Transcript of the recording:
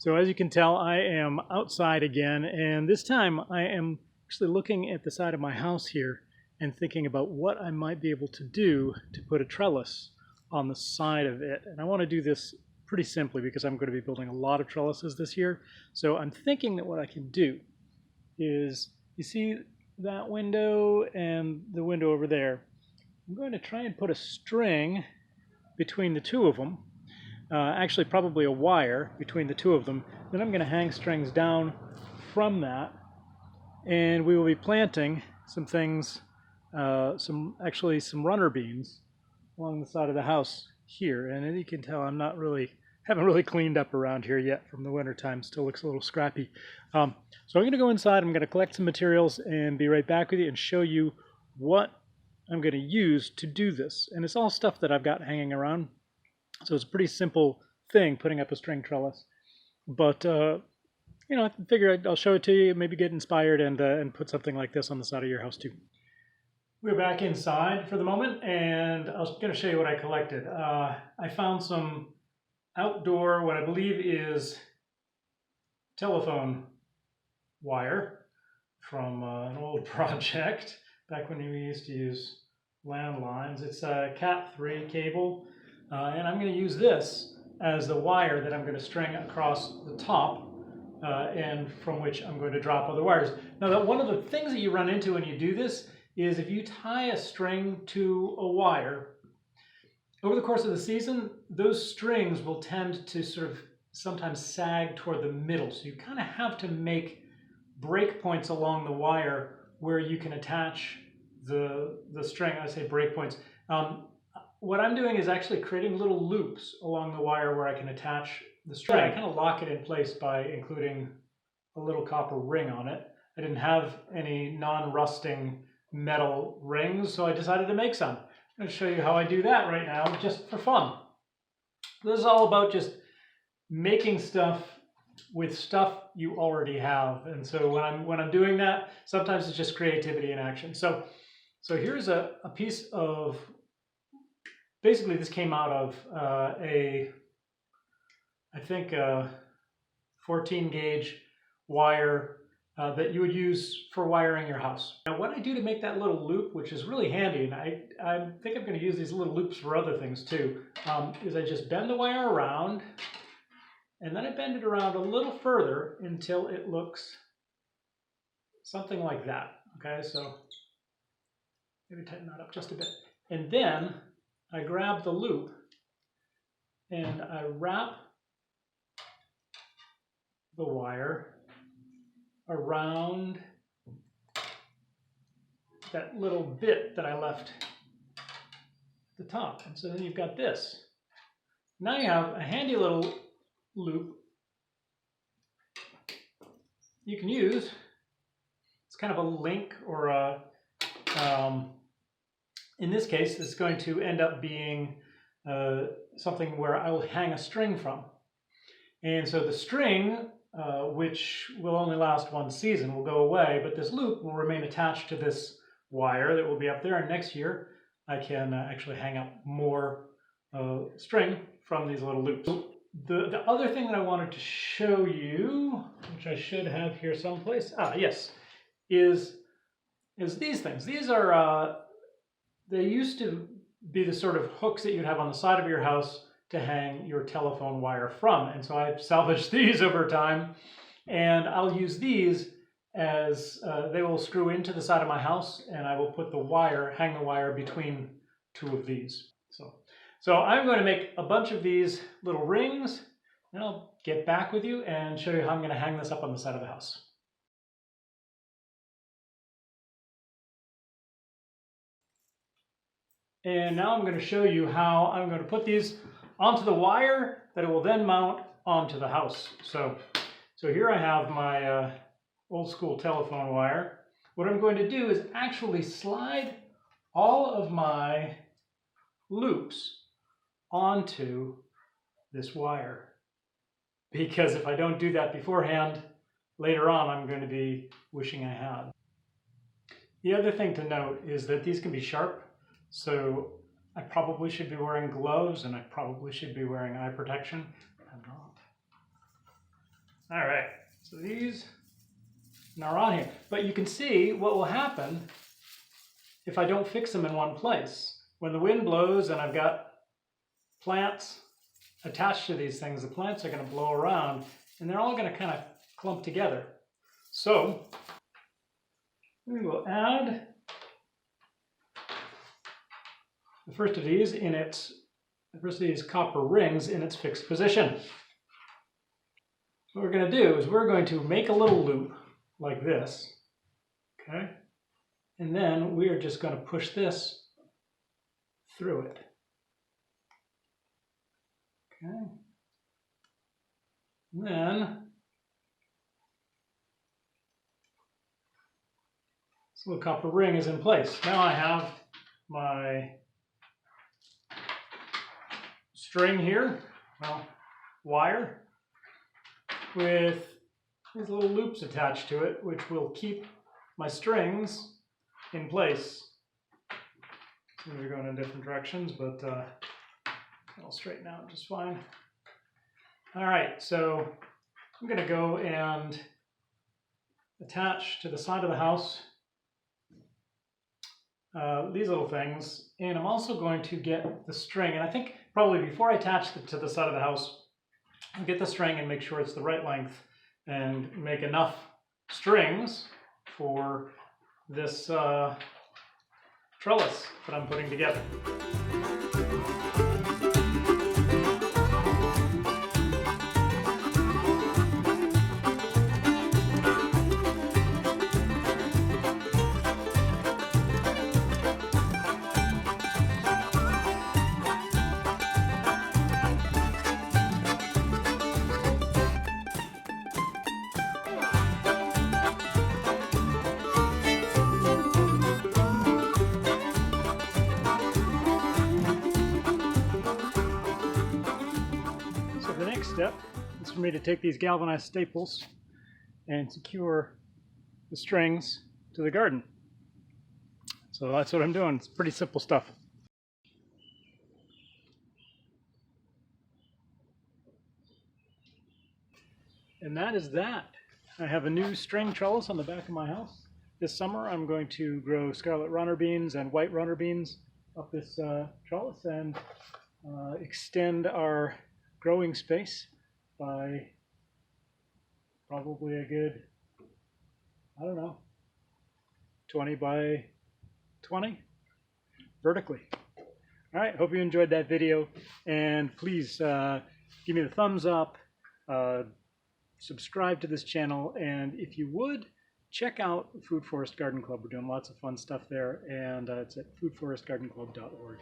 So as you can tell, I am outside again, and this time I am actually looking at the side of my house here and thinking about what I might be able to do to put a trellis on the side of it. And I want to do this pretty simply because I'm going to be building a lot of trellises this year. So I'm thinking that what I can do is, you see that window and the window over there? I'm going to try and put a string between the two of them. Actually probably a wire between the two of them. Then I'm going to hang strings down from that, and we will be planting some things, some runner beans along the side of the house here. And as you can tell, haven't really cleaned up around here yet from the winter time. Still looks a little scrappy. So I'm going to go inside. I'm going to collect some materials and be right back with you and show you what I'm going to use to do this. And it's all stuff that I've got hanging around. So it's a pretty simple thing, putting up a string trellis. But, I figure I'll show it to you, maybe get inspired and put something like this on the side of your house too. We're back inside for the moment, and I was going to show you what I collected. I found some outdoor, what I believe is telephone wire from an old project back when we used to use landlines. It's a Cat 3 cable. And I'm going to use this as the wire that I'm going to string across the top and from which I'm going to drop other wires. Now, one of the things that you run into when you do this is if you tie a string to a wire, over the course of the season, those strings will tend to sort of sometimes sag toward the middle. So you kind of have to make break points along the wire where you can attach the string. I say break points. What I'm doing is actually creating little loops along the wire where I can attach the string. I kind of lock it in place by including a little copper ring on it. I didn't have any non-rusting metal rings, so I decided to make some. I'm going to show you how I do that right now, just for fun. This is all about just making stuff with stuff you already have. And so when I'm doing that, sometimes it's just creativity in action. So here's a piece of. Basically, this came out of I think 14 gauge wire that you would use for wiring your house. Now, what I do to make that little loop, which is really handy, and I think I'm going to use these little loops for other things too, is I just bend the wire around, and then I bend it around a little further until it looks something like that. Okay, so maybe tighten that up just a bit. And then I grab the loop and I wrap the wire around that little bit that I left at the top. And so then you've got this. Now you have a handy little loop you can use. It's kind of a link or a in this case, it's going to end up being something where I will hang a string from. And so the string, which will only last one season, will go away, but this loop will remain attached to this wire that will be up there. And next year, I can actually hang up more string from these little loops. The other thing that I wanted to show you, which I should have here someplace, yes, is these things. These are they used to be the sort of hooks that you'd have on the side of your house to hang your telephone wire from. And so I've salvaged these over time, and I'll use these as they will screw into the side of my house, and I will hang the wire between two of these. So I'm going to make a bunch of these little rings, and I'll get back with you and show you how I'm going to hang this up on the side of the house. And now I'm going to show you how I'm going to put these onto the wire that it will then mount onto the house. So here I have my old school telephone wire. What I'm going to do is actually slide all of my loops onto this wire. Because if I don't do that beforehand, later on I'm going to be wishing I had. The other thing to note is that these can be sharp. So I probably should be wearing gloves, and I probably should be wearing eye protection. I'm not. All right, so these are on here. But you can see what will happen if I don't fix them in one place. When the wind blows and I've got plants attached to these things, the plants are going to blow around and they're all going to kind of clump together. So we will add the first of these copper rings in its fixed position. What we're going to do is we're going to make a little loop like this, okay? And then we are just going to push this through it. Okay. And then this little copper ring is in place. Now I have my string here, well, wire, with these little loops attached to it, which will keep my strings in place. So they're going in different directions, but it'll straighten out just fine. All right, so I'm going to go and attach to the side of the house these little things, and I'm also going to get the string, and I think probably before I attach it to the side of the house, I'll get the string and make sure it's the right length and make enough strings for this trellis that I'm putting together. The next step is for me to take these galvanized staples and secure the strings to the garden. So that's what I'm doing. It's pretty simple stuff. And that is that. I have a new string trellis on the back of my house. This summer I'm going to grow scarlet runner beans and white runner beans up this trellis and extend our growing space by probably a good, I don't know, 20 by 20 vertically. All right, hope you enjoyed that video, and please give me the thumbs up, subscribe to this channel, and if you would, check out Food Forest Garden Club. We're doing lots of fun stuff there, and it's at foodforestgardenclub.org.